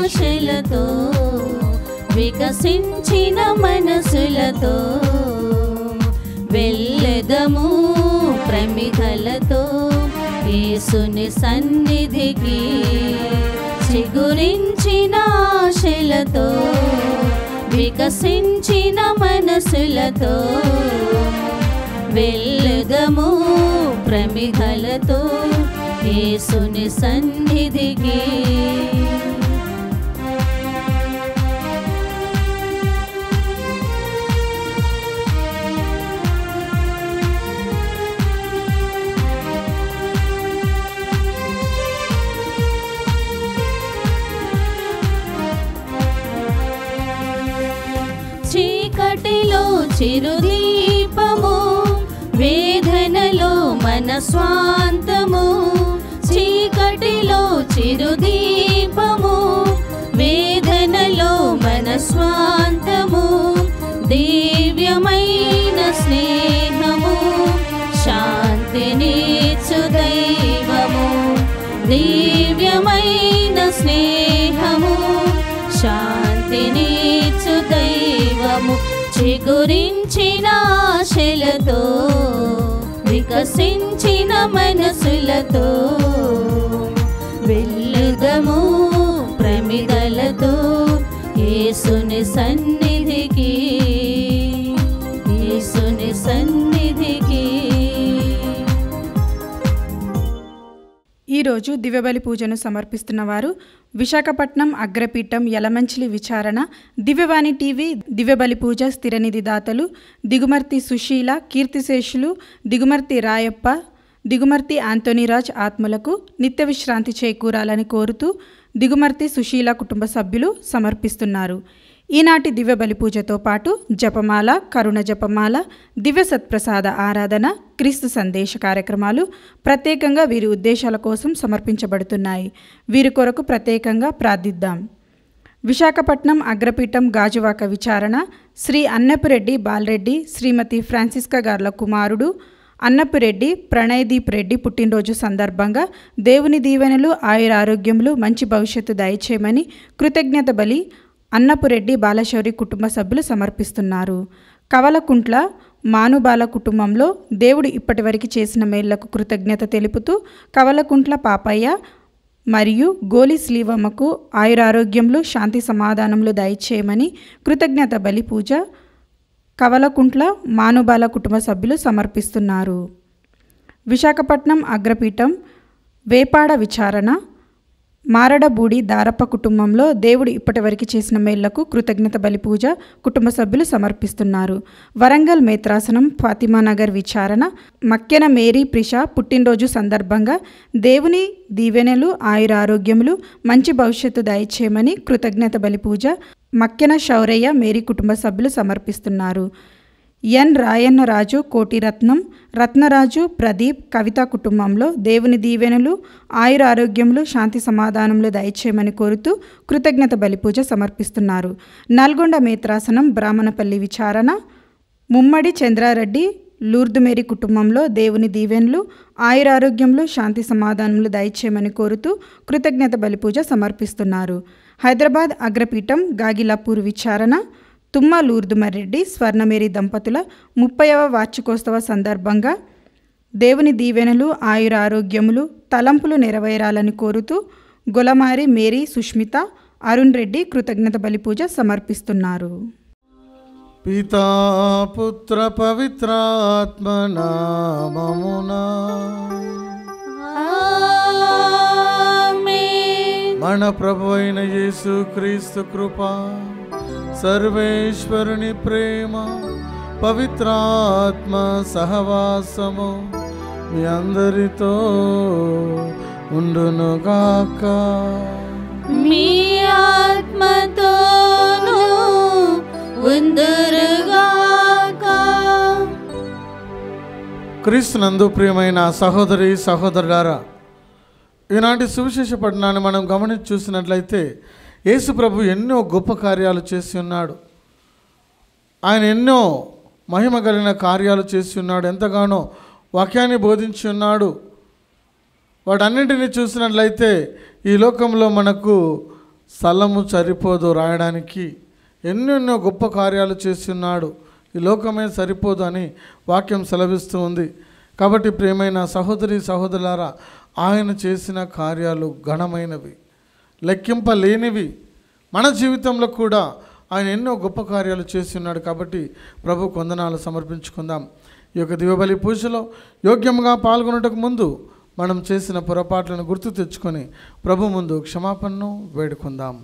ఆశలతో వికసించిన మనసులతో వెళ్ళెదము ప్రమిదలతో యేసుని సన్నిధికి. చిగురించిన ఆశలతో వికసించిన మనసులతో వెళ్ళెదము ప్రమిదలతో యేసుని సన్నిధికి. చీకటిలో చిరుదీపము, వేదనలో మన స్వాంతము. చీకటిలో చిరుదీపము, వేదనలో మన స్వాంతము. దివ్యమైన స్నేహము, శాంతినిచ్చు దైవము. దివ్యమైన స్నేహము, శాంతినిచ్చు దైవము. చిగురించిన ఆశలతో వికసించిన మనసులతో వెళ్ళుదము ప్రమిదలతో యేసుని సన్నిధికి. యేసుని సన్నిధికి. ఈరోజు దివ్యబలి పూజను సమర్పిస్తున్న వారు విశాఖపట్నం అగ్రపీఠం యలమంచిలి విచారణ, దివ్యవాణి టీవీ, దివ్యబలి పూజ స్థిరనిధి దాతలు దిగుమర్తి సుశీల, కీర్తిశేషులు దిగుమర్తి రాయప్ప, దిగుమర్తి ఆంటోనీరాజ్ ఆత్మలకు నిత్య విశ్రాంతి చేకూరాలని కోరుతూ దిగుమర్తి సుశీల కుటుంబ సభ్యులు సమర్పిస్తున్నారు. ఈనాటి దివ్య బలి పూజతో పాటు జపమాల, కరుణ జపమాల, దివ్య సత్ప్రసాద ఆరాధన, క్రీస్తు సందేశ కార్యక్రమాలు ప్రత్యేకంగా వీరి ఉద్దేశాల కోసం సమర్పించబడుతున్నాయి. వీరి కొరకు ప్రత్యేకంగా ప్రార్థిద్దాం. విశాఖపట్నం అగ్రపీఠం గాజువాక విచారణ శ్రీ అన్నపురెడ్డి బాలరెడ్డి, శ్రీమతి ఫ్రాన్సిస్కా గార్ల కుమారుడు అన్నపురెడ్డి ప్రణయదీప్ రెడ్డి పుట్టినరోజు సందర్భంగా దేవుని దీవెనలు, ఆయురారోగ్యములు, మంచి భవిష్యత్తు దయచేయమని కృతజ్ఞత బలి అన్నపురెడ్డి బాలశౌరి కుటుంబ సభ్యులు సమర్పిస్తున్నారు. కవలకుంట్ల మానుబాల కుటుంబంలో దేవుడు ఇప్పటివరకు చేసిన మేళ్లకు కృతజ్ఞత తెలుపుతూ కవలకుంట్ల పాపయ్య మరియు గోలి శ్రీవమ్మకు ఆయురారోగ్యములు, శాంతి సమాధానములు దయచేయమని కృతజ్ఞత బలి పూజ కవలకుంట్ల మానుబాల కుటుంబ సభ్యులు సమర్పిస్తున్నారు. విశాఖపట్నం అగ్రపీఠం వేపాడ విచారణ మారడబూడి దారప్ప కుటుంబంలో దేవుడు ఇప్పటివరకు చేసిన మేళ్లకు కృతజ్ఞత బలి పూజ కుటుంబ సభ్యులు సమర్పిస్తున్నారు. వరంగల్ మేత్రాసనం ఫాతిమానగర్ విచారణ మక్కెన మేరీ ప్రిష పుట్టినరోజు సందర్భంగా దేవుని దీవెనలు, ఆయురారోగ్యములు, మంచి భవిష్యత్తు దయచేయమని కృతజ్ఞత బలి పూజ మక్కెన శౌరయ్య మేరీ కుటుంబ సభ్యులు సమర్పిస్తున్నారు. ఎన్ రాయన్నరాజు కోటిరత్నం, రత్నరాజు, ప్రదీప్, కవిత కుటుంబంలో దేవుని దీవెనలు, ఆయురారోగ్యములు, శాంతి సమాధానములు దయచేయమని కోరుతూ కృతజ్ఞత బలిపూజ సమర్పిస్తున్నారు. నల్గొండ మేత్రాసనం బ్రాహ్మణపల్లి విచారణ ముమ్మడి చంద్రారెడ్డి లూర్దుమేరీ కుటుంబంలో దేవుని దీవెనలు, ఆయురారోగ్యములు, శాంతి సమాధానములు దయచేయమని కోరుతూ కృతజ్ఞత బలిపూజ సమర్పిస్తున్నారు. హైదరాబాద్ అగ్రపీఠం గాగిలాపూర్ విచారణ తుమ్మ లూర్దుమరెడ్డి స్వర్ణమేరీ దంపతుల 30వ వార్షికోత్సవ సందర్భంగా దేవుని దీవెనలు, ఆయురారోగ్యములు, తలంపులు నెరవేరాలని కోరుతూ గొలమారి మేరీ, సుష్మిత, అరుణ్ రెడ్డి కృతజ్ఞత బలిపూజ సమర్పిస్తున్నారు. పితా పుత్ర పవిత్రాత్మ నామమునా మన ప్రభు అయిన యేసు క్రీస్తు కృప, సర్వేశ్వరుని ప్రేమ, పవిత్రాత్మ సహవాసము మీ అందరితో ఉండునుగాక. మీ ఆత్మతోను ఉందురుగాక. క్రీస్తునందు ప్రియమైన సహోదరి సహోదరులారా, ఈనాటి సువిశేష పఠనాన్ని మనం గమనించి చూసినట్లయితే యేసు ప్రభు ఎన్నో గొప్ప కార్యాలు చేసి ఉన్నాడు. ఆయన ఎన్నో మహిమ కలిగిన కార్యాలు చేసి ఉన్నాడు. ఎంతగానో వాక్యాన్ని బోధించి ఉన్నాడు. వాటన్నింటినీ చూసినట్లయితే ఈ లోకంలో మనకు స్థలము సరిపోదు రాయడానికి. ఎన్నెన్నో గొప్ప కార్యాలు చేస్తున్నాడు. ఈ లోకమే సరిపోదు అని వాక్యం సెలవిస్తూ ఉంది. కాబట్టి ప్రియమైన సహోదరి సహోదరులారా, ఆయన చేసిన కార్యాలు ఘనమైనవి, లెక్కింపలేనివి. మన జీవితంలో కూడా ఆయన ఎన్నో గొప్ప కార్యాలు చేసి ఉన్నాడు. కాబట్టి ప్రభు వందనాలు సమర్పించుకుందాం. ఈ యొక్క దివ్యబలి పూజలో యోగ్యంగా పాల్గొనటకు ముందు మనం చేసిన పొరపాట్లను గుర్తు తెచ్చుకొని ప్రభు ముందు క్షమాపణను వేడుకుందాం.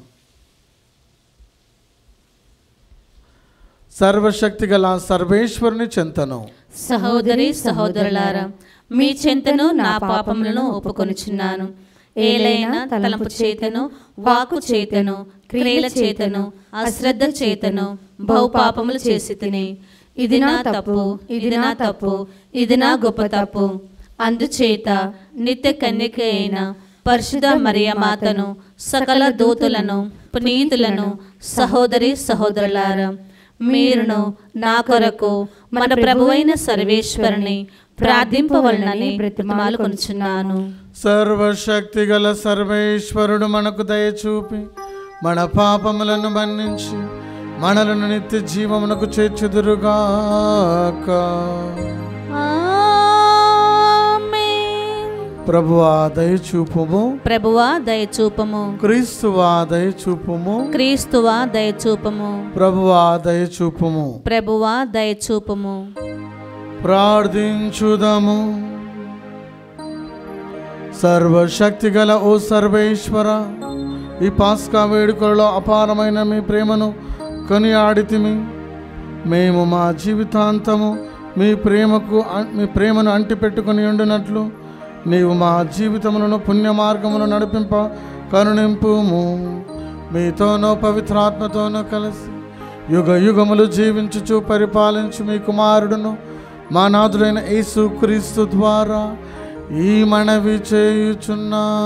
సర్వశక్తి గల సర్వేశ్వరుని చెంతను సహోదరి సహోదరులారా, మీ చెంతను నా పాపములను ఒప్పుకొనుచున్నాను. ఏలైనా తలంపు చేతను, వాక్కు చేతను, క్రియల చేతను, అశ్రద్ధ చేతను బహుపాపములు చేసి తిని, ఇది నా తప్పు, ఇది నా తప్పు, ఇది నా గొప్ప తప్పు. అందుచేత నిత్య కన్యక అయిన పరిశుద్ధ మరియ మాతను, సకల దూతలను, పునీతులను, సహోదరి సహోదరులారా, మీరును నా కొరకు మన ప్రభువైన సర్వేశ్వరుని ప్రార్థింపవలనని బ్రతిమాలుకొనుచున్నాను. సర్వశక్తి గల సర్వేశ్వరుడు మనకు దయచూపి మన పాపములను మన్నించి మనలను నిత్య జీవమునకు చేర్చుదురుగాక. ప్రభువా దయచూపుము, ప్రభువా దయచూపము, క్రీస్తువా దయచూపుము, క్రీస్తువా దయచూపము, ప్రభువా దయచూపుము. ప్రభువా దయచూపము. ప్రార్థించుదము. సర్వశక్తి గల ఓ సర్వేశ్వర, ఈ పాస్కా వేడుకలలో అపారమైన మీ ప్రేమను కొనియాడితిమి. మేము మా జీవితాంతము మీ ప్రేమను అంటిపెట్టుకుని ఉండినట్లు నీవు మా జీవితములను పుణ్య మార్గమును నడిపింప కరుణింపుము. మీతోనో పవిత్రాత్మతోనూ కలిసి యుగ యుగములు జీవించుచు పరిపాలించు మీ కుమారుడును మా నాథుడైన యేసు క్రీస్తు ద్వారా ఈ మనవి చేయుచున్నాము.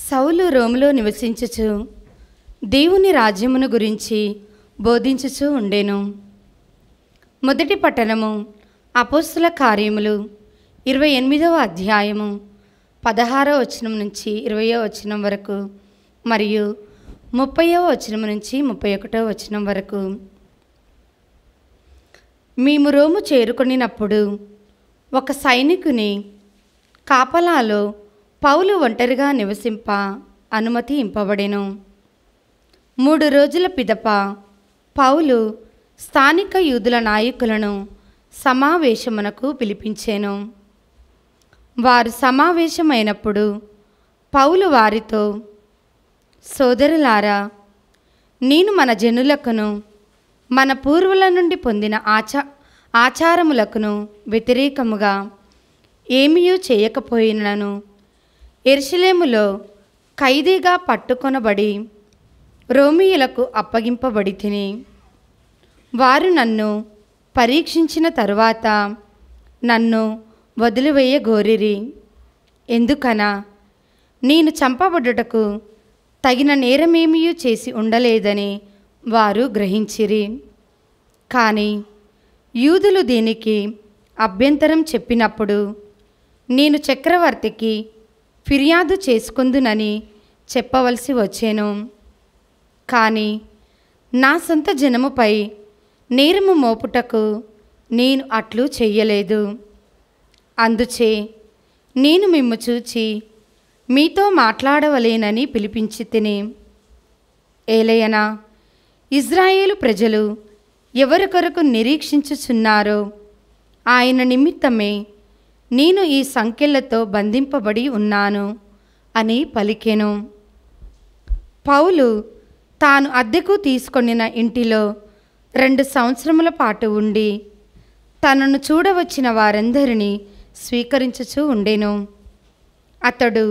సౌలు రోములో నివసించుచు దేవుని రాజ్యమును గురించి బోధించుచూ ఉండెను. మొదటి పట్టణము అపోస్తుల కార్యములు 28వ అధ్యాయము 16వ వచనం నుంచి 20వ వచనం వరకు మరియు 30వ వచనం నుంచి 31వ వచనం వరకు. మేము రోము చేరుకొనినప్పుడు ఒక సైనికుని కాపలాలో పౌలు ఒంటరిగా నివసింప అనుమతి ఇంపబడెను. 3 రోజుల పిదప పౌలు స్థానిక యూదుల నాయకులను సమావేశమునకు పిలిపించెను. వారు సమావేశమైనప్పుడు పౌలు వారితో, సోదరులారా, నేను మన జనులకును మన పూర్వుల నుండి పొందిన ఆచారములకును వ్యతిరేకముగా ఏమీయూ చేయకపోయినను యెరూషలేములో ఖైదీగా పట్టుకొనబడి రోమీయులకు అప్పగింపబడి తిని, వారు నన్ను పరీక్షించిన తరువాత నన్ను వదిలివేయగోరిరి. ఎందుకనా నేను చంపబడుటకు తగిన నేరమేమీ చేసి ఉండలేదని వారు గ్రహించిరి. కానీ యూదులు దీనికి అభ్యంతరం చెప్పినప్పుడు నేను చక్రవర్తికి ఫిర్యాదు చేసుకుందునని చెప్పవలసి వచ్చాను. కానీ నా సొంత జనముపై నేరము మోపుటకు నేను అట్లు చెయ్యలేదు. అందుచే నేను మిమ్ము చూచి మీతో మాట్లాడవలేనని పిలిపించి తిని, ఏలయనా ఇజ్రాయేలు ప్రజలు ఎవరి కొరకు నిరీక్షించుచున్నారో ఆయన నిమిత్తమే నేను ఈ సంకెళ్లతో బంధింపబడి ఉన్నాను అని పలికెను. పౌలు తాను అద్దెకు తీసుకొనిన ఇంటిలో 2 సంవత్సరముల పాటు ఉండి తనను చూడవచ్చిన వారందరినీ స్వీకరించుచూ ఉండెను. అతడు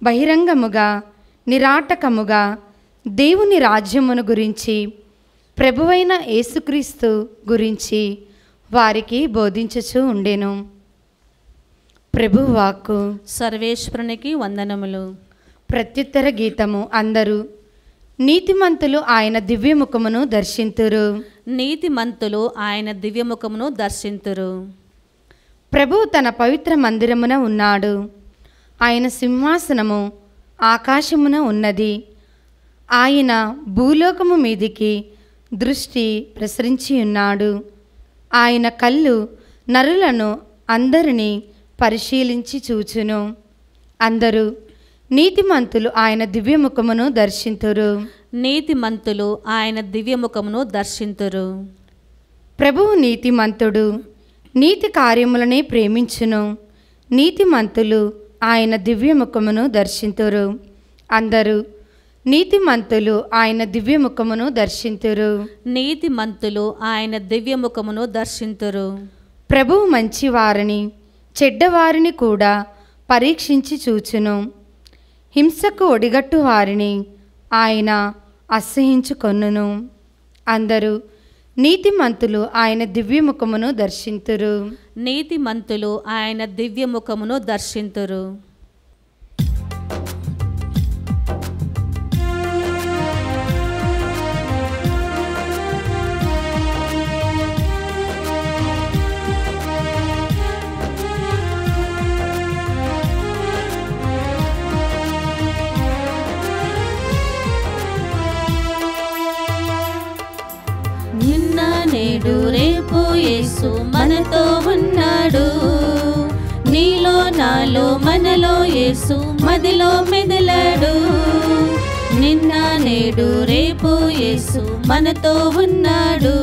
బహిరంగముగా నిరాటకముగా దేవుని రాజ్యమును గురించి, ప్రభువైన యేసుక్రీస్తు గురించి వారికి బోధించుచూ ఉండెను. ప్రభువాక్కు. సర్వేశ్వరునికి వందనములు. ప్రత్యుత్తర గీతము. అందరూ నీతిమంతులు ఆయన దివ్యముఖమును దర్శింతురు. నీతిమంతులు ఆయన దివ్యముఖమును దర్శింతురు. ప్రభువు తన పవిత్ర మందిరమున ఉన్నాడు. ఆయన సింహాసనము ఆకాశమున ఉన్నది. ఆయన భూలోకము మీదికి దృష్టి ప్రసరించి ఉన్నాడు. ఆయన కళ్ళు నరులను అందరినీ పరిశీలించి చూచును. అందరూ నీతిమంతులు ఆయన దివ్యముఖమును దర్శింతురు. నీతిమంతులు ఆయన దివ్యముఖమును దర్శింతురు. ప్రభువు నీతిమంతుడు, నీతి కార్యములనే ప్రేమించును. నీతిమంతులు ఆయన దివ్యముఖమును దర్శింతురు. అందరూ నీతిమంతులు ఆయన దివ్యముఖమును దర్శింతురు. నీతిమంతులు ఆయన దివ్యముఖమును దర్శింతురు. ప్రభువు మంచివారిని చెడ్డవారిని కూడా పరీక్షించి చూచును. హింసకు ఒడిగట్టు వారిని ఆయన అసహించుకొనును. అందరూ నీతిమంతులు ఆయన దివ్యముఖమును దర్శింతురు. నీతిమంతులు ఆయన దివ్యముఖమును దర్శింతురు. నిన్న నేడు రేపు యేసు మనతో ఉన్నాడు. నీలో నాలో మనలో యేసు మదిలో మెదలాడు. నిన్న నేడు రేపు యేసు మనతో ఉన్నాడు.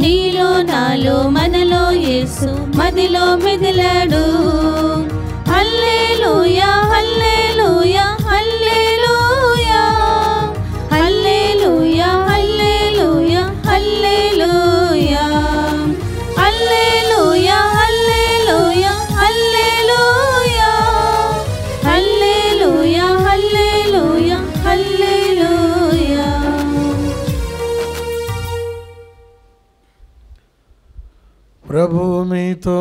నీలో నాలో మనలో యేసు మదిలో మెదలాడు. హల్లెలూయా హల్లెలూయా హల్లెలూయా హల్లెలూయా హల్లెలూయా హల్లెలూయా హల్లెలూయా హల్లెలూయా హల్లెలూయా హల్లెలూయా హల్లెలూయా హల్లెలూయా. ప్రభు మీతో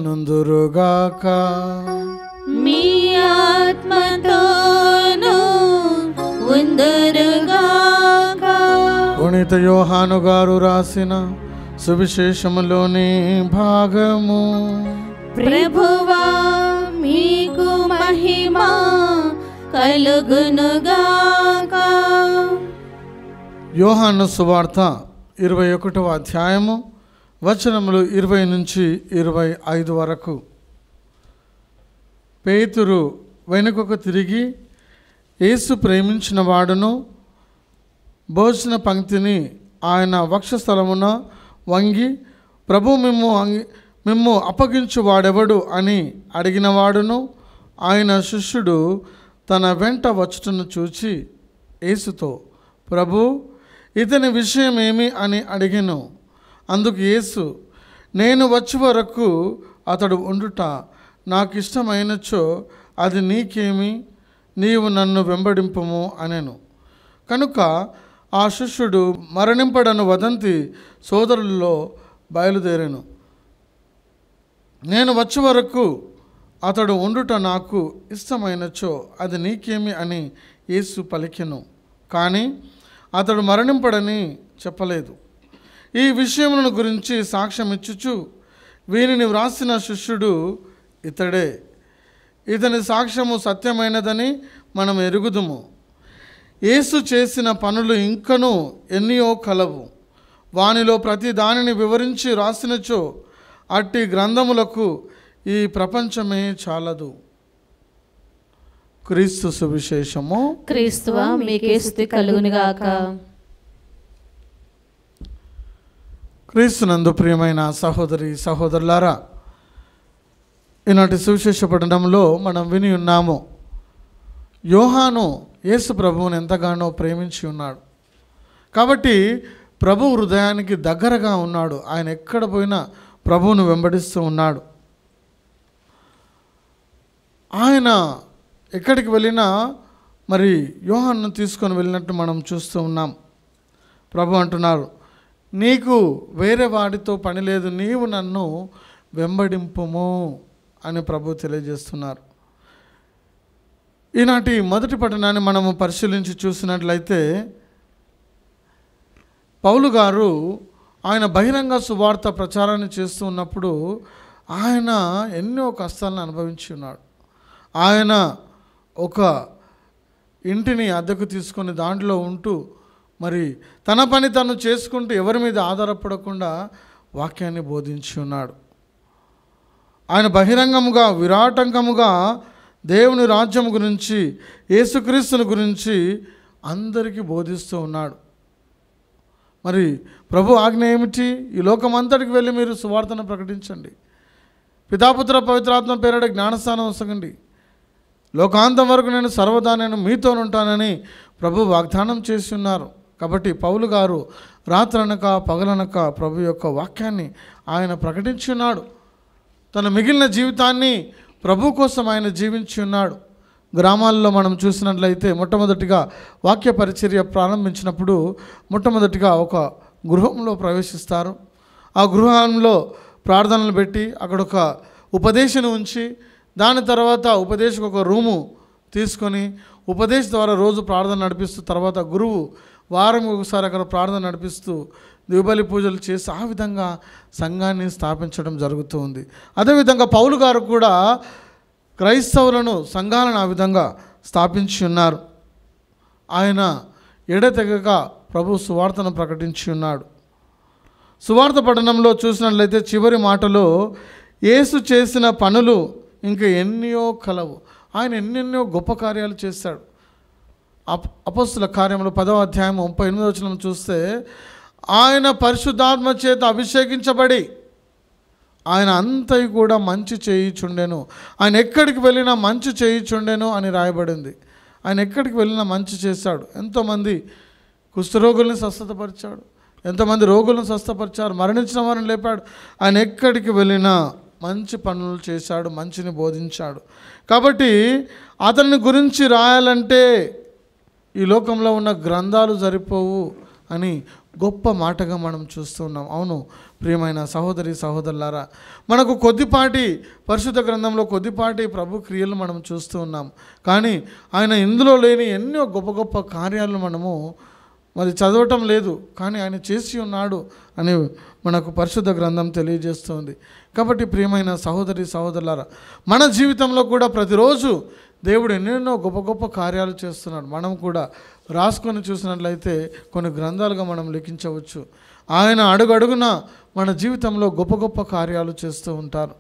నుందురుగాక. మీ ఆత్మతోను ఉందురుగాక. పునీత యోహాను గారు రాసిన సువిశేషములోని భాగము. ప్రభువా మీకు మహిమ కలుగునుగాక. యోహాను సువార్త 21వ అధ్యాయము వచనములు 20 నుంచి 25 వరకు. పేతురు వెనుకకు తిరిగి యేసు ప్రేమించిన వాడును భోజన పంక్తిని ఆయన వక్షస్థలమున వంగి, ప్రభు మిమ్ము అప్పగించు వాడెవడు అని అడిగినవాడును ఆయన శిష్యుడు తన వెంట వచ్చుటను చూచి యేసుతో, ప్రభు ఇతని విషయమేమి అని అడిగెను. అందుకు యేసు, నేను వచ్చే వరకు అతడు ఉండుట నాకు ఇష్టమైనచో అది నీకేమి, నీవు నన్ను వెంబడింపుము అనెను. కనుక ఆ శిష్యుడు మరణింపడను వదంతి సోదరులలో బయలుదేరెను. నేను వచ్చే వరకు అతడు ఉండుట నాకు ఇష్టమైనచో అది నీకేమి అని యేసు పలికెను. కానీ అతడు మరణింపడని చెప్పలేదు. ఈ విషయములను గురించి సాక్ష్యం ఇచ్చుచు, వీనిని వ్రాసిన శిష్యుడు ఇతడే, ఇతని సాక్ష్యము సత్యమైనదని మనం ఎరుగుదుము. యేసు చేసిన పనులు ఇంకనూ ఎన్నియో కలవు. వానిలో ప్రతి దానిని వివరించి రాసినచో అట్టి గ్రంథములకు ఈ ప్రపంచమే చాలదు. క్రీస్తు సువిశేషము. క్రీస్తువా మీకే స్తుతి కలుగునుగాక. క్రీస్తునందు ప్రియమైన సహోదరి సహోదరులారా, ఈనాటి సువిశేష పఠనంలో మనం విని ఉన్నాము, యోహాను యేసు ప్రభువుని ఎంతగానో ప్రేమించి ఉన్నాడు. కాబట్టి ప్రభు హృదయానికి దగ్గరగా ఉన్నాడు. ఆయన ఎక్కడ పోయినా ప్రభువును వెంబడిస్తూ ఉన్నాడు. ఆయన ఎక్కడికి వెళ్ళినా మరి యోహాను తీసుకొని వెళ్ళినట్టు మనం చూస్తూ ఉన్నాం. ప్రభు అంటున్నారు, నీకు వేరే వాడితో పని లేదు, నీవు నన్ను వెంబడింపుము అని ప్రభు తెలియజేస్తున్నారు. ఈనాటి మొదటి పట్టణాన్ని మనము పరిశీలించి చూసినట్లయితే పౌలు గారు ఆయన బహిరంగ సువార్త ప్రచారాన్ని చేస్తూ ఉన్నప్పుడు ఆయన ఎన్నో కష్టాలను అనుభవించి ఉన్నాడు. ఆయన ఒక ఇంటిని అద్దెకు తీసుకొని దాంట్లో ఉంటూ మరి తన పని తను చేసుకుంటూ ఎవరి మీద ఆధారపడకుండా వాక్యాన్ని బోధించి ఉన్నాడు. ఆయన బహిరంగముగా విరాటంగముగా దేవుని రాజ్యం గురించి, యేసుక్రీస్తుని గురించి అందరికీ బోధిస్తూ ఉన్నాడు. మరి ప్రభు ఆజ్ఞ ఏమిటి? ఈ లోకమంతటికి వెళ్ళి మీరు సువార్తను ప్రకటించండి, పితాపుత్ర పవిత్రాత్మ పేరిట జ్ఞానస్నానం వసగండి, లోకాంతం వరకు నేను సర్వదా నేను మీతోనుంటానని ప్రభు వాగ్దానం చేసి ఉన్నారు. కాబట్టి పౌలు గారు రాత్రనక పగలనక ప్రభు యొక్క వాక్యాన్ని ఆయన ప్రకటించి ఉన్నాడు. తన మిగిలిన జీవితాన్ని ప్రభు కోసం ఆయన జీవించి ఉన్నాడు. గ్రామాల్లో మనం చూసినట్లయితే మొట్టమొదటిగా వాక్య పరిచర్య ప్రారంభించినప్పుడు మొట్టమొదటిగా ఒక గృహంలో ప్రవేశిస్తారు. ఆ గృహంలో ప్రార్థనలు పెట్టి అక్కడ ఒక ఉపదేశను ఉంచి దాని తర్వాత ఉపదేశకు ఒక రూము తీసుకొని ఉపదేశం ద్వారా రోజు ప్రార్థన నడిపిస్తూ తర్వాత గురువు వారం ఒకసారి అక్కడ ప్రార్థన నడిపిస్తూ దివ్యబలి పూజలు చేసి ఆ విధంగా సంఘాన్ని స్థాపించడం జరుగుతూ ఉంది. అదేవిధంగా పౌలు గారు కూడా క్రైస్తవులను సంఘాలను ఆ విధంగా స్థాపించి ఉన్నారు. ఆయన ఎడతెగక ప్రభు సువార్తను ప్రకటించి ఉన్నాడు. సువార్త పఠనంలో చూసినట్లయితే చివరి మాటలో యేసు చేసిన పనులు ఇంకా ఎన్నో కలవు. ఆయన ఎన్నెన్నో గొప్ప కార్యాలు చేశాడు. అపొస్తలుల కార్యములు 10వ అధ్యాయం 38వ వచనం చూస్తే ఆయన పరిశుద్ధాత్మ చేత అభిషేకించబడి ఆయన అంతయు కూడా మంచి చేయుచుండెను, ఆయన ఎక్కడికి వెళ్ళినా మంచి చేయుచుండెను అని రాయబడింది. ఆయన ఎక్కడికి వెళ్ళినా మంచి చేశాడు. ఎంతోమంది కుష్ఠరోగుల్ని స్వస్థతపరిచాడు, ఎంతోమంది రోగులను స్వస్థపరిచారు, మరణించిన వారిని లేపాడు. ఆయన ఎక్కడికి వెళ్ళినా మంచి పనులు చేశాడు, మంచిని బోధించాడు. కాబట్టి అతని గురించి రాయాలంటే ఈ లోకంలో ఉన్న గ్రంథాలు సరిపోవు అని గొప్ప మాటగా మనం చూస్తున్నాం. అవును ప్రియమైన సహోదరి సహోదరులారా, మనకు కొద్దిపాటి పరిశుద్ధ గ్రంథంలో కొద్దిపాటి ప్రభు క్రియలు మనం చూస్తూ ఉన్నాం. కానీ ఆయన ఇందులో లేని ఎన్నో గొప్ప గొప్ప కార్యాలను మనము మరి చదవటం లేదు, కానీ ఆయన చేసి ఉన్నాడు అని మనకు పరిశుద్ధ గ్రంథం తెలియజేస్తుంది. కాబట్టి ప్రియమైన సహోదరి సహోదరులారా, మన జీవితంలో కూడా ప్రతిరోజు దేవుడు ఎన్నెన్నో గొప్ప గొప్ప కార్యాలు చేస్తున్నాడు. మనం కూడా రాసుకొని చూసినట్లయితే కొన్ని గ్రంథాలుగా మనం లిఖించవచ్చు. ఆయన అడుగడుగున మన జీవితంలో గొప్ప గొప్ప కార్యాలు చేస్తూ ఉంటారు.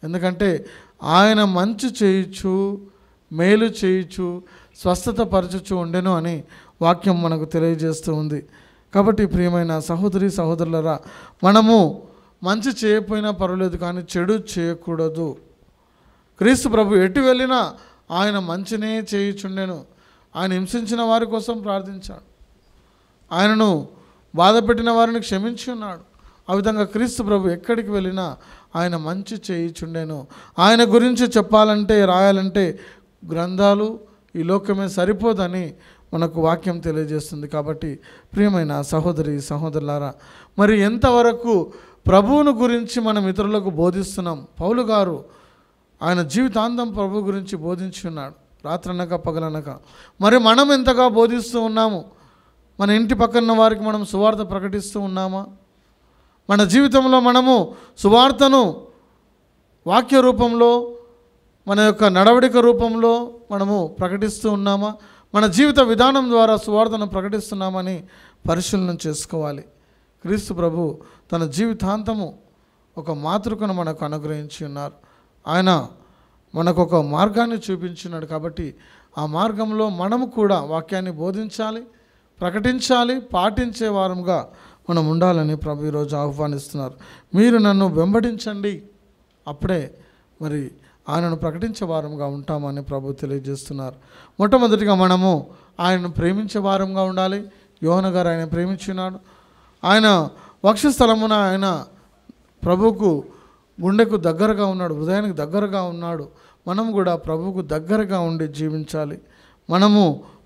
ఎందుకంటే ఆయన మంచి చేయుచు, మేలు చేయుచు, స్వస్థత పరచుచు ఉండెను అని వాక్యం మనకు తెలియజేస్తూ ఉంది. కాబట్టి ప్రియమైన సహోదరి సహోదరులరా, మనము మంచి చేయకపోయినా పర్వాలేదు, కానీ చెడు చేయకూడదు. క్రీస్తు ప్రభు ఎటు వెళ్ళినా ఆయన మంచినే చేయుచుండెను. ఆయన హింసించిన వారి కోసం ప్రార్థించాడు, ఆయనను బాధ పెట్టిన వారిని క్షమించి ఉన్నాడు. ఆ విధంగా క్రీస్తు ప్రభు ఎక్కడికి వెళ్ళినా ఆయన మంచి చేయుచుండెను. ఆయన గురించి చెప్పాలంటే రాయాలంటే గ్రంథాలు ఈ లోకమే సరిపోదని మనకు వాక్యం తెలియజేస్తుంది. కాబట్టి ప్రియమైన సహోదరి సహోదరులారా, మరి ఎంతవరకు ప్రభువును గురించి మనం ఇతరులకు బోధిస్తున్నాం? పౌలు గారు ఆయన జీవితాంతం ప్రభు గురించి బోధించి ఉన్నాడు, రాత్రనక పగలనక. మరి మనం ఎంతగా బోధిస్తూ ఉన్నాము? మన ఇంటి పక్కన వారికి మనం సువార్త ప్రకటిస్తూ ఉన్నామా? మన జీవితంలో మనము సువార్తను వాక్య రూపంలో, మన యొక్క నడవడిక రూపంలో మనము ప్రకటిస్తూ ఉన్నామా? మన జీవిత విధానం ద్వారా సువార్తను ప్రకటిస్తున్నామని పరిశీలన చేసుకోవాలి. క్రీస్తు ప్రభు తన జీవితాంతము ఒక మాతృకను మనకు అనుగ్రహించి ఉన్నారు. ఆయన మనకు ఒక మార్గాన్ని చూపించున్నాడు. కాబట్టి ఆ మార్గంలో మనము కూడా వాక్యాన్ని బోధించాలి, ప్రకటించాలి, పాటించే వారంగా మనం ఉండాలని ప్రభు ఈరోజు ఆహ్వానిస్తున్నారు. మీరు నన్ను వెంబడించండి, అప్పుడే మరి ఆయనను ప్రకటించే వారంగా ఉంటామని ప్రభు తెలియజేస్తున్నారు. మొట్టమొదటిగా మనము ఆయనను ప్రేమించే వారంగా ఉండాలి. యోహాను గారు ఆయన ప్రేమించున్నాడు. ఆయన వక్షస్థలమున ఆయన ప్రభువుకు గుండెకు దగ్గరగా ఉన్నాడు, హృదయానికి దగ్గరగా ఉన్నాడు. మనం కూడా ప్రభువుకు దగ్గరగా ఉండి జీవించాలి. మనము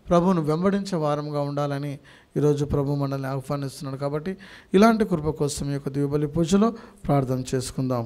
ప్రభువును వెంబడించే వారంగా ఉండాలని ఈరోజు ప్రభు మనల్ని ఆహ్వానిస్తున్నాడు. కాబట్టి ఇలాంటి కృప కోసం ఈ యొక్క దివ్యబలి పూజలో ప్రార్థన చేసుకుందాం.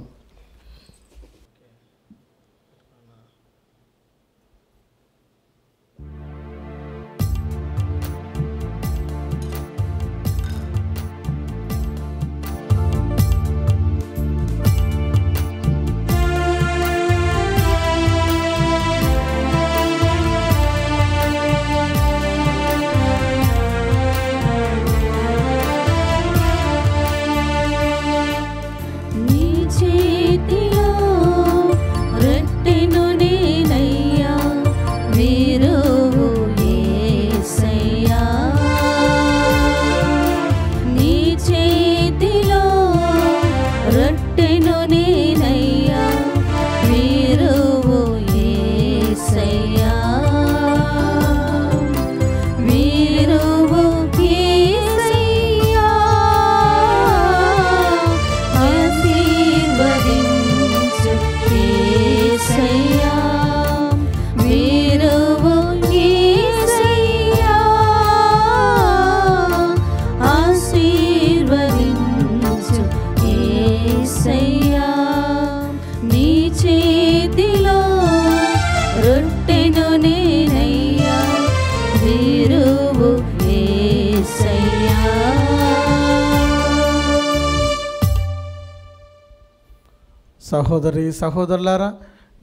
సహోదరి సహోదరులారా,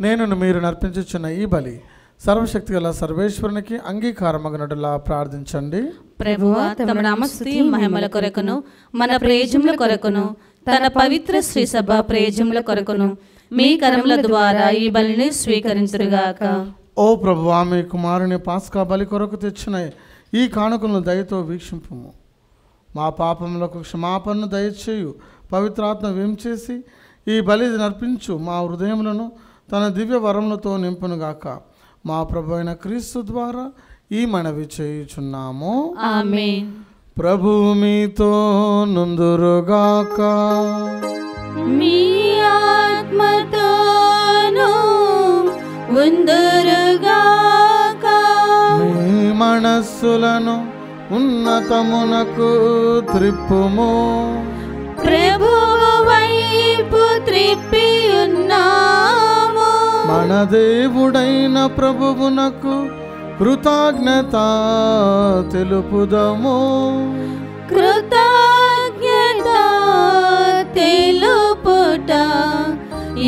నేను మీరు నర్పించుచున్న ఈ బలి సర్వశక్తి గల సర్వేశ్వరునికి అంగీకారమగనటులా ప్రార్థించండి. ప్రభువా, తమ నామస్తుతి మహిమల కొరకును మన ప్రయోజనముల కొరకును తన పవిత్ర శ్రీ సభ ప్రయోజనముల కొరకును మీ కరముల ద్వారా ఈ బలిని స్వీకరించురుగాక. ఓ ప్రభువా, మీ కుమారుని పాస్కా బలి కొరకు తెచ్చిన ఈ కానుకలను దయతో వీక్షింపుము. మా పాపములకు క్షమాపణను దయచేయు పవిత్రాత్మ వేంచేసి ఈ బలి నర్పించు మా హృదయములను తన దివ్య వరములతో నింపునుగాక. మా ప్రభు అయిన క్రీస్తు ద్వారా ఈ మనవి చేయుచున్నాము. ఆమేన్. ప్రభువు మీతో నుందురుగాక. మీ ఆత్మతోను ఉందురుగాక. మీ మనస్సులను ఉన్నతమునకు త్రిప్పుము. ప్రభువు వైపు త్రిప్పి ఉన్నాము. మన దేవుడైన ప్రభువునకు కృతజ్ఞత తెలుపుదము. కృతజ్ఞత తెలుపుట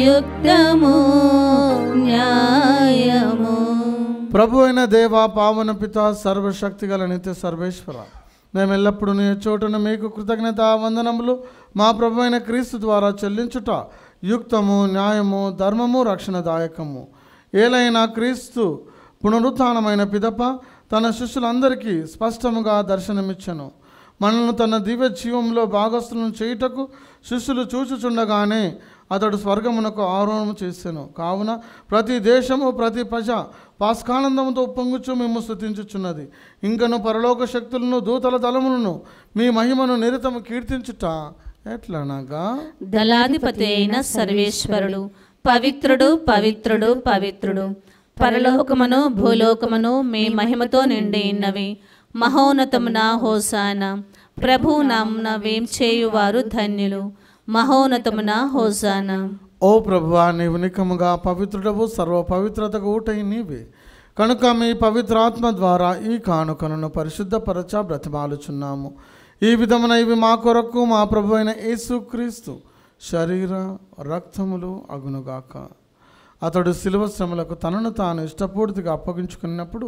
యుక్తము న్యాయము. ప్రభు అయిన దేవా, పావన పిత, సర్వశక్తి గల నిత్య సర్వేశ్వర, మేము ఎల్లప్పుడూ నీ చోటును మీకు కృతజ్ఞత వందనములు మా ప్రభు అయిన క్రీస్తు ద్వారా చెల్లించుట యుక్తము, న్యాయము, ధర్మము, రక్షణదాయకము. ఏలైనా క్రీస్తు పునరుత్థానమైన పిదప తన శిష్యులందరికీ స్పష్టముగా దర్శనమిచ్చెను. మనల్ని తన దివ్య జీవంలో భాగస్థులను చేయుటకు శిష్యులు చూచుచుండగానే అతడు స్వర్గమునకు ఆరోహణము చేసెను. కావున ప్రతి దేశము ప్రతి ప్రజ పాస్కానందముతో ఉప్పొంగుచు మేము స్తుతించుచున్నది. ఇంకను పరలోక శక్తులను దూతల దళములను మీ మహిమను నిరతము కీర్తించుట ఎట్లనగా, దళాధిపతి అయిన సర్వేశ్వరుడు పవిత్రుడు పవిత్రుడు పవిత్రుడు, పరలోకమును భూలోకమును మీ మహిమతో నిండి ఉన్నవి. మహోన్నతమున హోసానా. ప్రభువు నామున వేం చేయువారు ధన్యులు. మహోన్నతమున హోసానా. ఓ ప్రభువా, నీవు నికముగా పవిత్రుడవు, సర్వ పవిత్రతకు ఊటై నీవే. కనుక మీ పవిత్రాత్మ ద్వారా ఈ కానుకలను పరిశుద్ధపరచ బ్రతిమాలుచున్నాము. ఈ విధమున ఇవి మా కొరకు మా ప్రభు అయిన యేసుక్రీస్తు శరీర రక్తములు అగునుగాక. అతడు శిలువ శ్రమలకు తనను తాను ఇష్టపూర్తిగా అప్పగించుకున్నప్పుడు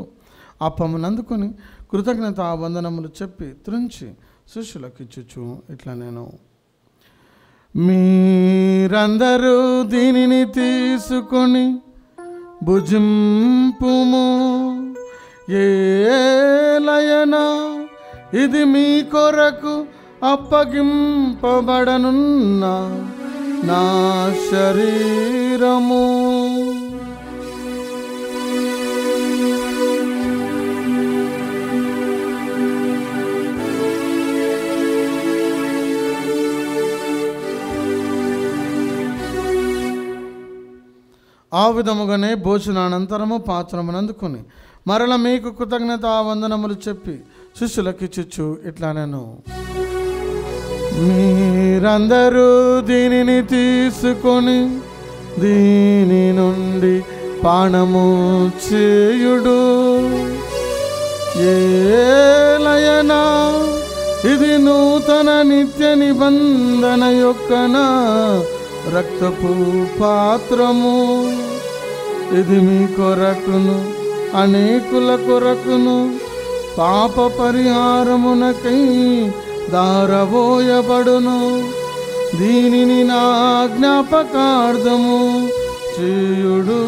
అప్పమునందుకొని కృతజ్ఞత వందనములు చెప్పి త్రుంచి శిష్యులకు ఇచ్చుచు ఇట్లా, నేను మీరందరూ దీనిని తీసుకొని భుజింపుము. ఏలయనా ఇది మీ కొరకు అప్పగింపబడనున్న నా శరీరము. ఆ విధముగానే భోజనానంతరము పాత్రమునందుకొని మరల మీకు కృతజ్ఞత వందనములు చెప్పి శిష్యులకిచ్చుచు ఇట్లా, నేను మీరందరూ దీనిని తీసుకొని దీని నుండి పానము చేయుడు. ఏలయనా ఇది నూతన నిత్య నిబంధన యొక్క నా రక్తపు పాత్రము. ఇది మీ కొరకును అనేకుల కొరకును పాప పరిహారమునకై దారబోయబడును. దీనిని నా జ్ఞాపకార్థము చేయుడు.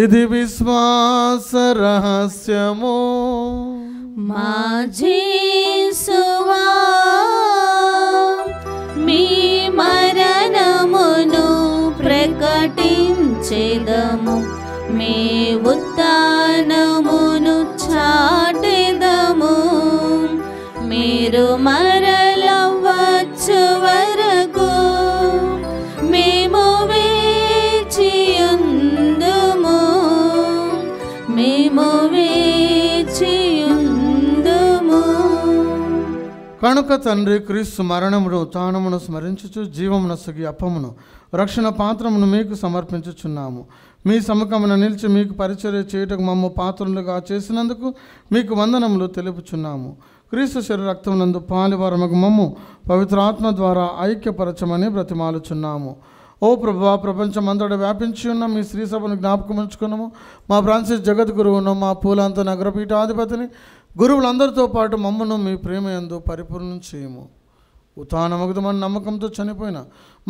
ఇది విశ్వాస రహస్యము. మా యేసువా, మీ మరణమును ప్రకటించెదము, మీ ఉత్థానమును చాటెదము. మీరు మరల వచ్చు వరకు మేము వేచియుందుము, మేము వేచియుందుము. కనుక తండ్రి క్రీస్తు మరణమును తానమును స్మరించుచు జీవమునసగి అప్పమును రక్షణ పాత్రమును మీకు సమర్పించుచున్నాము. మీ సముఖమున నిలిచి మీకు పరిచర్య చేయుటకు మమ్ము పాత్రలుగా చేసినందుకు మీకు వందనములు తెలుపుచున్నాము. క్రీస్తు శరీర రక్తమునందు పాలివారముకు మమ్ము పవిత్రాత్మ ద్వారా ఐక్యపరచమని బ్రతిమాలుచున్నాము. ఓ ప్రభువా, ప్రపంచమంతటా వ్యాపించి ఉన్న మీ శ్రీ సభను జ్ఞాపకం ఉంచుకున్నాము. మా ఫ్రాన్సిస్ జగద్గురువును, మా పూలాంత నగరపీఠాధిపతిని, గురువులందరితో పాటు మమ్మను మీ ప్రేమయందు పరిపూర్ణం చేయము. ఉత్థానమగుదమని నమ్మకంతో చనిపోయిన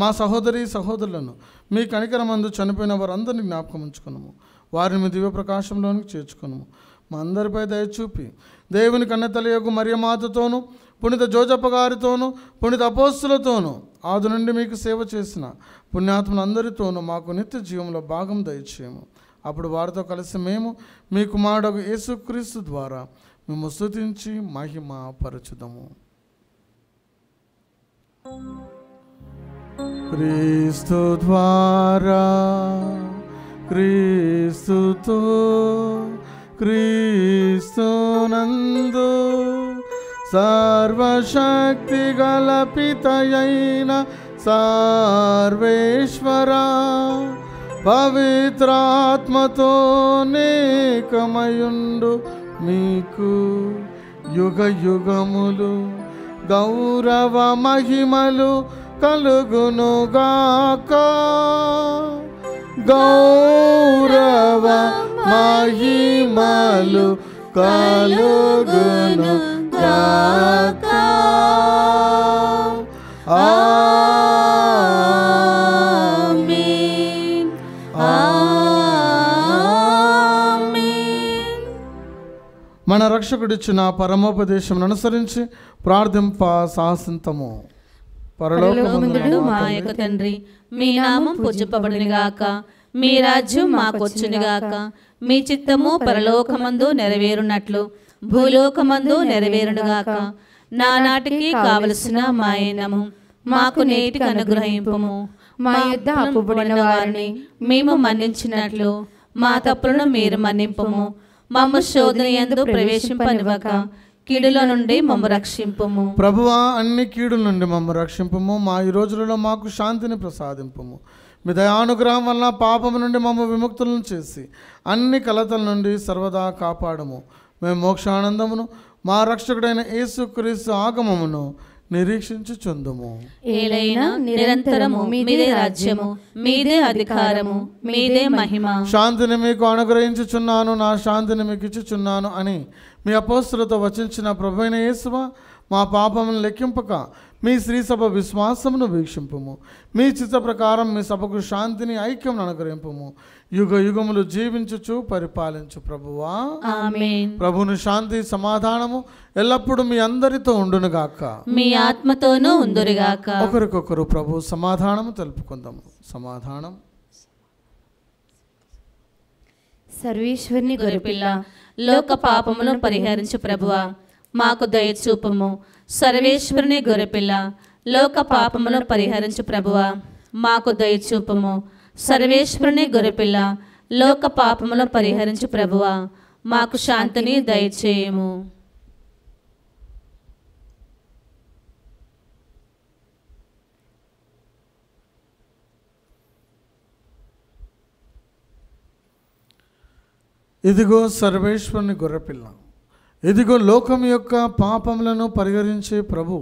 మా సహోదరి సహోదరులను, మీ కనికరమందు చనిపోయిన వారందరినీ జ్ఞాపకం ఉంచుకున్నాము. వారిని మీ దివ్య ప్రకాశంలోనికి చేర్చుకున్నాము. మా అందరిపై దయచూపి దేవుని కన్నెతల్లియగు మరియమాతతోనూ, పునీత జోజప్ప గారితోనూ, పునీత అపోస్తులతోనూ, ఆది నుండి మీకు సేవ చేసిన పుణ్యాత్ములందరితోనూ మాకు నిత్య జీవంలో భాగం దయచేయము. అప్పుడు వారితో కలిసి మేము మీ కుమారుడు యేసుక్రీస్తు ద్వారా మేము స్తుతించి మహిమ పరచుదము. క్రీస్తు ద్వారా, క్రీస్తుతో, క్రీస్తునందు సర్వశక్తి గల పితయైన సర్వేశ్వరా, పవిత్రాత్మతో నేకమయుండు మీకు యుగ యుగములు గౌరవ మహిమలు కలుగునుగాక. గౌరవ మహిమలు కలుగునుగాక. ఆమేన్. ఆమేన్. మన రక్షకుడిచ్చిన పరమోపదేశం అనుసరించి ప్రార్థింప సాహసింతము. పరలోకమందుండు మా యొక్క తండ్రి, మీ నామం పూజింపబడునుగాక, మీ రాజ్యం మాకొచ్చునుగాక, మీ చిత్తము పరలోకమందు నెరవేరునట్లు భూలోకమందు నెరవేరునుగాక. నానాటికి కావలసిన మా అన్నము మాకు నేటికి అనుగ్రహింపుము. మా యొద్ద అప్పుబడిన వారిని మేము మన్నించినట్లు మా తప్పులను మీరు మన్నింపుము. మమ్ము శోధన యందు ప్రవేశింపనివ్వక కీడుల నుండి మమ్ము రక్షింపుము. ప్రభువా, అన్ని కీడుల నుండి మమ్ము రక్షింపుము. మా ఈ రోజులలో మాకు శాంతిని ప్రసాదింపుము. మీ దయానుగ్రహం వలన పాపము నుండి మమ్ము విముక్తులను చేసి అన్ని కలతల నుండి సర్వదా కాపాడము. మేము మోక్షానందమును మా రక్షకుడైన యేసుక్రీస్తు ఆగమమును నిరీక్షించుచుందుము. ఏలైనా నిరంతరము మీదే రాజ్యము, మీదే అధికారము, మీదే మహిమ. శాంతిని మీకు అనుగ్రహించుచున్నాను, నా శాంతిని మీకు ఇచ్చుచున్నాను అని మీ అపోస్తులతో వచించిన ప్రభువైన యేసువా, మా పాపమును లెక్కింపక మీ శ్రీ సభ విశ్వాసమును వీక్షింపుము. మీ చిత్త ప్రకారం మీ సభకు శాంతిని ఐక్యం అనుగ్రహింపుము. యుగ యుగములు జీవించుచు పరిపాలించు ప్రభువా. ఆమేన్. ప్రభుని శాంతి సమాధానము ఎల్లప్పుడూ మీ అందరితో ఉండునుగాక, మీ ఆత్మతోనూ ఉందురుగాక. ఒకరికొకరు ప్రభు సమాధానము తెలుపుకుందాము. సమాధానం. సర్వేశ్వరుని గొర్రెపిల్ల, లోక పాపములను పరిహరించు ప్రభువా, మాకు దయచూపము. సర్వేశ్వరుని గొర్రెపిల్ల, లోక పాపములను పరిహరించు ప్రభువా, మాకు దయచూపము. సర్వేశ్వరుని గొర్రెపిల్ల, లోక పాపములను పరిహరించు ప్రభువా, మాకు శాంతిని దయచేయము. ఇదిగో సర్వేశ్వరుని గొర్రెపిల్ల, ఇదిగో లోకం యొక్క పాపములను పరిహరించే ప్రభు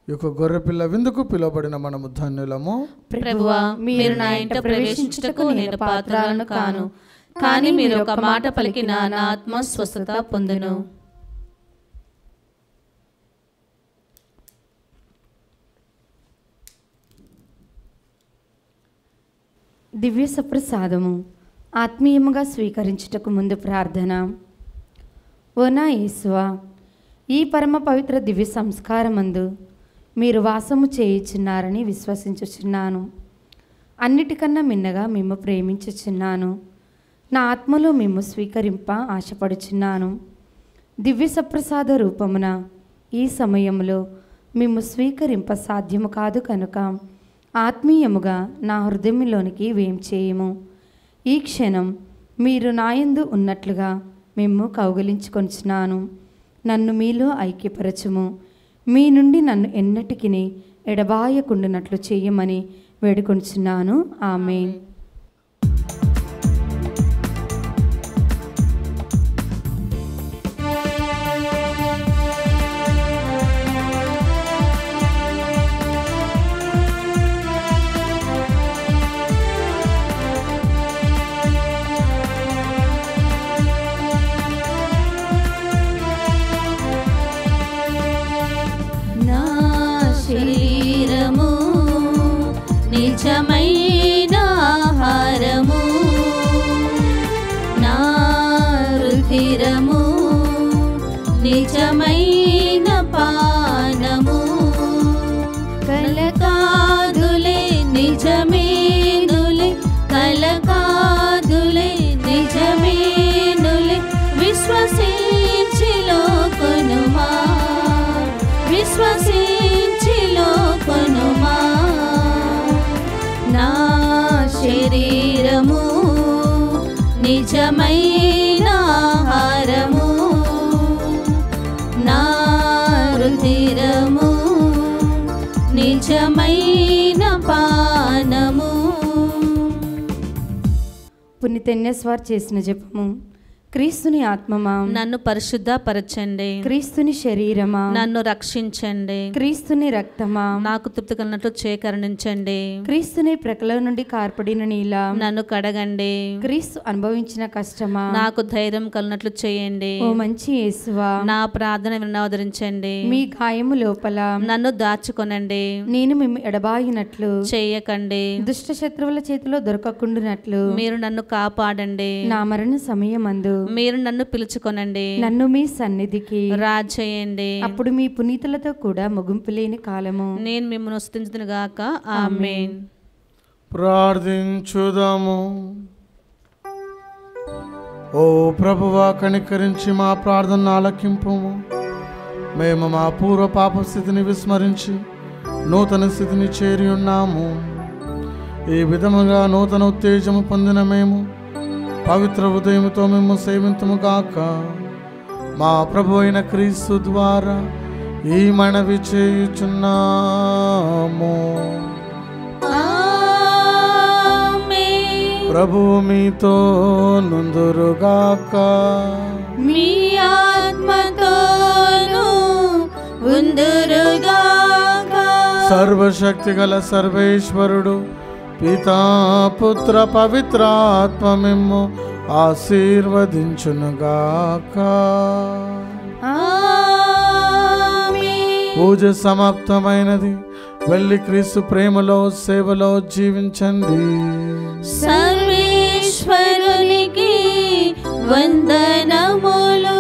యొక్క గొర్రెపిల్ల విందుకు పిలువబడిన మనము ధన్యులము. ప్రభువా, మీరు నా ఇంట ప్రవేశించుటకు నేను పాత్రలను కాను, కానీ మీరు ఒక మాట పలికిన నా ఆత్మ స్వస్థత పొందును. దివ్య సప్రసాదము ఆత్మీయముగా స్వీకరించుటకు ముందు ప్రార్థన. ఓ నా యేసువా, ఈ పరమ పవిత్ర దివ్య సంస్కారమందు మీరు వాసము చేయుచున్నారని విశ్వసించుచున్నాను. అన్నిటికన్నా మిన్నగా మిమ్ము ప్రేమించుచున్నాను. నా ఆత్మలో మిమ్ము స్వీకరింప ఆశపడుచున్నాను. దివ్య సప్రసాద రూపమున ఈ సమయంలో మిమ్ము స్వీకరింప సాధ్యము కాదు కనుక ఆత్మీయముగా నా హృదయంలోనికి వేంచేయము. ఈ క్షణం మీరు నాయందు ఉన్నట్లుగా మిమ్ము కౌగిలించుకొనుచున్నాను. నన్ను మీలో ఐక్యపరచుము. మీ నుండి నన్ను ఎన్నటికి ఎడబాయకుండునట్లు చేయమని వేడుకొంచున్నాను. ఆమేన్. శరీరము నిజమైన ఆహారము, నా రుధిరము నిజమైన పానము, కలకాదులే నిజమేనులే, కలకాదులే నిజమేనులే, విశ్వసించిలో కొనుమా, విశ్వసించిలో కొనుమా. నా శరీరము నిజమైన ఆహారము, నా రుధిరము నిజమైన పానము. పునీత ఎన్ఎస్వార్ చేసిన జపము. క్రీస్తుని ఆత్మమా నన్ను పరిశుద్ధపరచండి, క్రీస్తుని శరీరమా నన్ను రక్షించండి, క్రీస్తుని రక్తమా నాకు తృప్తి కలిగినట్లు చేకరణించండి, క్రీస్తుని ప్రకల నుండి కార్పడిన నీలా నన్ను కడగండి, క్రీస్తు అనుభవించిన కష్టమా నాకు ధైర్యం కలిగినట్లు చేయండి. ఓ మంచి యేసువా నా ప్రార్థన వినవదరించండి, మీ గాయము లోపల నన్ను దాచుకొనండి, నేను మేము ఎడబాయినట్లు చేయకండి, దుష్ట శత్రువుల చేతిలో దొరకకుండునట్లు మీరు నన్ను కాపాడండి, నా మరణ సమయమందు మీరు నన్ను పిలుచుకొనండి, నన్ను మీ సన్నిధికి రాజేయండి, అప్పుడు మీ పునీతులతో కూడా ముగింపు లేని కాలము నేను మిమ్మల్ని స్తుతించుదును గాక. ఆమేన్. ప్రార్థించుదాము. ఓ ప్రభువా, కనికరించి మా ప్రార్థన ఆలకింపుము. మేము మా పూర్వ పాప స్థితిని విస్మరించి నూతన స్థితిని చేరి ఉన్నాము. ఈ విధముగా నూతన ఉత్తేజము పొందిన మేము పవిత్ర హృదయముతో మేము సేవింతుము గాక. మా ప్రభు అయిన క్రీస్తు ద్వారా ఈ మనవి చేయుచున్నాము. ఆమేన్. ప్రభువు మీతో నుందురుగాక. మీ ఆత్మతోను ఉందురుగాక. సర్వశక్తి గల సర్వేశ్వరుడు పితా పుత్ర పవిత్రాత్మ మిమ్ము ఆశీర్వదించునుగాక. ఆమేన్. పూజ సమాప్తమైనది. వెళ్ళి క్రీస్తు ప్రేమలో సేవలో జీవించండి. సర్వేశ్వరునికి వందనములు.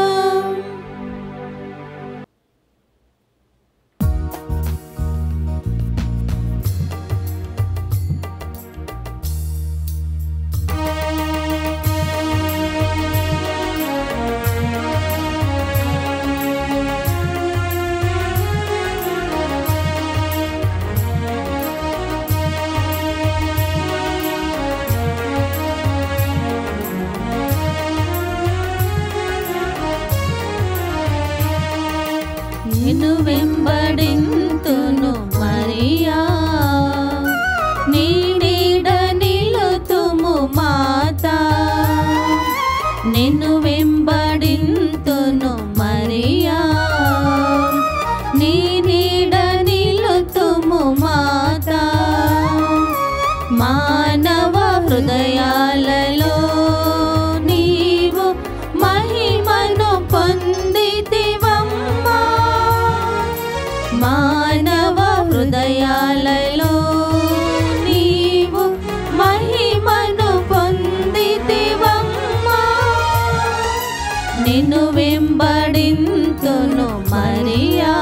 నిన్ను వెంబడింతును మరియా, నీ నీడ నిలుతుము మాతా. నిన్ను వెంబడింతును మరియా, నీ నీడ నిలుతుము మాతా. మానవ హృదయాలలో నీవు మహిమను పొందితివమ్మా. మానవ హృదయాలలో నీవు మహిమను పొందితివమ్మా. నిన్ను వెంబడింతును మరియా,